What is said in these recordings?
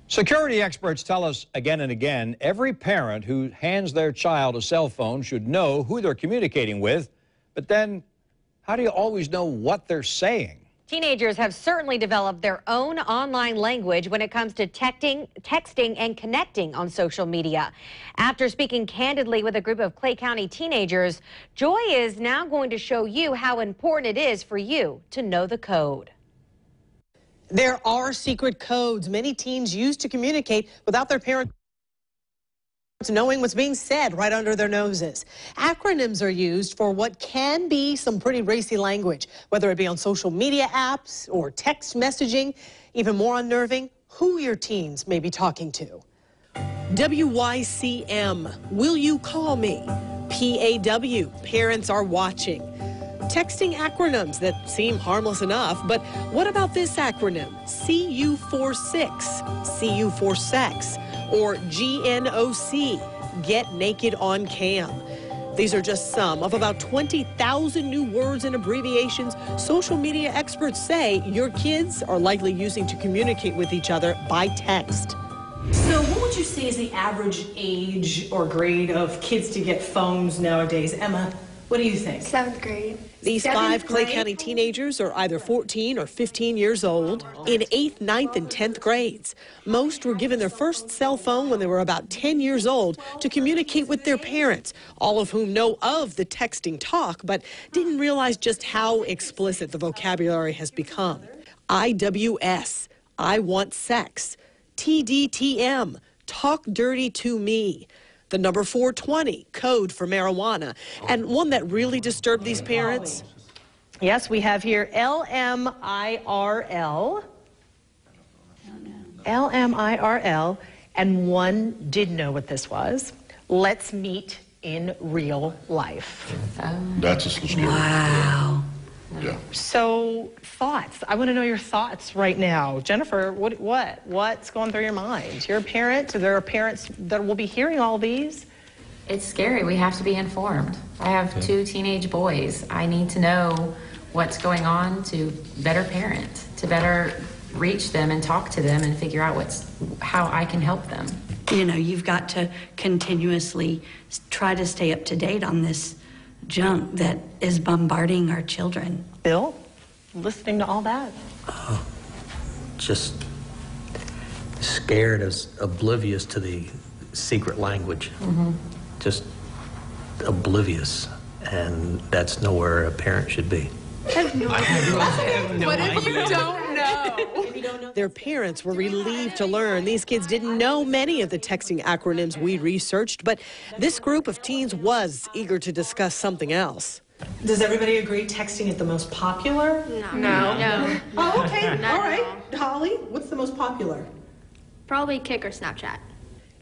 Security experts tell us again and again, every parent who hands their child a cell phone should know who they're communicating with. But then, how do you always know what they're saying? Teenagers have certainly developed their own online language when it comes to texting and connecting on social media. After speaking candidly with a group of Clay County teenagers, Joy is now going to show you how important it is for you to know the code. There are secret codes many teens use to communicate without their parents knowing what's being said right under their noses. Acronyms are used for what can be some pretty racy language, whether it be on social media apps or text messaging. Even more unnerving, who your teens may be talking to. WYCM, will you call me? PAW, parents are watching. Texting acronyms that seem harmless enough, but what about this acronym? CU for 6, CU for sex, or GNOC, get naked on cam. These are just some of about 20,000 new words and abbreviations social media experts say your kids are likely using to communicate with each other by text. So what would you say is the average age or grade of kids to get phones nowadays? Emma, what do you think? 7th grade. These 5 Clay County teenagers are either 14 or 15 years old in 8th, 9th, and 10th grades. Most were given their first cell phone when they were about 10 years old to communicate with their parents, all of whom know of the texting talk, but didn't realize just how explicit the vocabulary has become. IWS, I want sex. TDTM, talk dirty to me. The number 420, code for marijuana. And one that really disturbed these parents. Yes, we have here LMIRL. LMIRL. And one did know what this was. Let's meet in real life. That's a scary. Wow. Yeah. So, thoughts. I want to know your thoughts right now. Jennifer, what's going through your mind? You're a parent. There are parents that will be hearing all these. It's scary. We have to be informed. I have 2 teenage boys. I need to know what's going on to better parent, to better reach them and talk to them and figure out how I can help them. You know, you've got to continuously try to stay up to date on this junk that is bombarding our children. Bill, listening to all that? Just scared, as oblivious to the secret language. Just oblivious, and that's nowhere a parent should be. What if you don't know? Their parents were relieved to learn these kids didn't know many of the texting acronyms we researched, but this group of teens was eager to discuss something else. Does everybody agree texting is the most popular? No. Oh, okay. All right. Holly, what's the most popular? Probably Kik or Snapchat.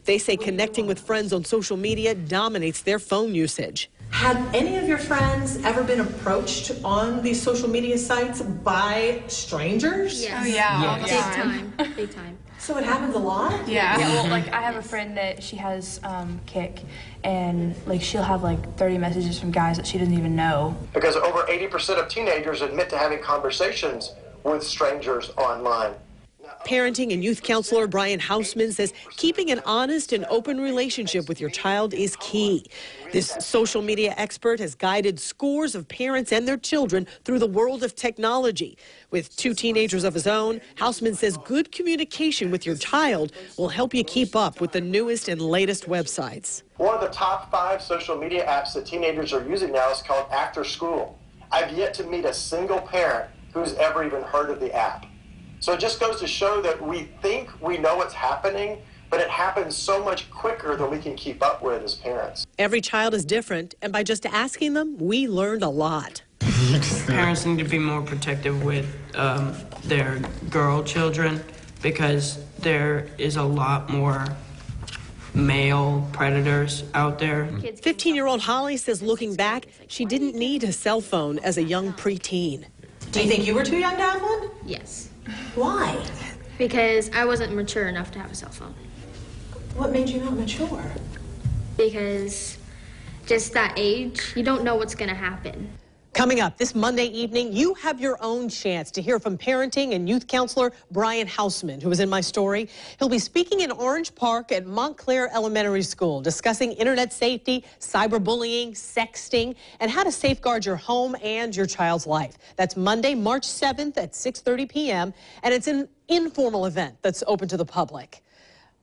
They say connecting with friends on social media dominates their phone usage. Have any of your friends ever been approached on these social media sites by strangers? Yes. Oh, yeah. Big time. Big time. So it happens a lot? Yeah, well, like, I have a friend that she has Kik, and, like, she'll have, like, 30 messages from guys that she doesn't even know. Because over 80% of teenagers admit to having conversations with strangers online. Parenting and youth counselor Brian Hausman says keeping an honest and open relationship with your child is key. This social media expert has guided scores of parents and their children through the world of technology. With 2 teenagers of his own, Hausman says good communication with your child will help you keep up with the newest and latest websites. One of the top 5 social media apps that teenagers are using now is called After School. I've yet to meet a single parent who's ever even heard of the app. So it just goes to show that we think we know what's happening, but it happens so much quicker than we can keep up with as parents. Every child is different, and by just asking them, we learned a lot. Parents need to be more protective with their girl children because there is a lot more male predators out there. 15-year-old Holly says looking back, she didn't need a cell phone as a young preteen. Do you think you were too young to have one? Yes. Why? Because I wasn't mature enough to have a cell phone. What made you not mature? Because just that age, you don't know what's going to happen. Coming up this Monday evening, you have your own chance to hear from parenting and youth counselor Brian Hausman, who was in my story. He'll be speaking in Orange Park at Montclair Elementary School, discussing internet safety, cyberbullying, sexting, and how to safeguard your home and your child's life. That's Monday, March 7th at 6:30 p.m., and it's an informal event that's open to the public.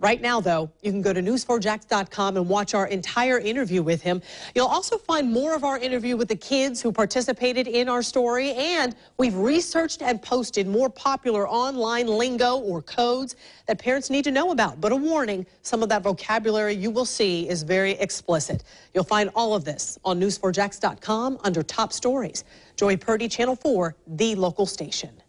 Right now, though, you can go to news4jax.com and watch our entire interview with him. You'll also find more of our interview with the kids who participated in our story, and we've researched and posted more popular online lingo or codes that parents need to know about. But a warning, some of that vocabulary you will see is very explicit. You'll find all of this on news4jax.com under Top Stories. Joey Purdy, Channel 4, the local station.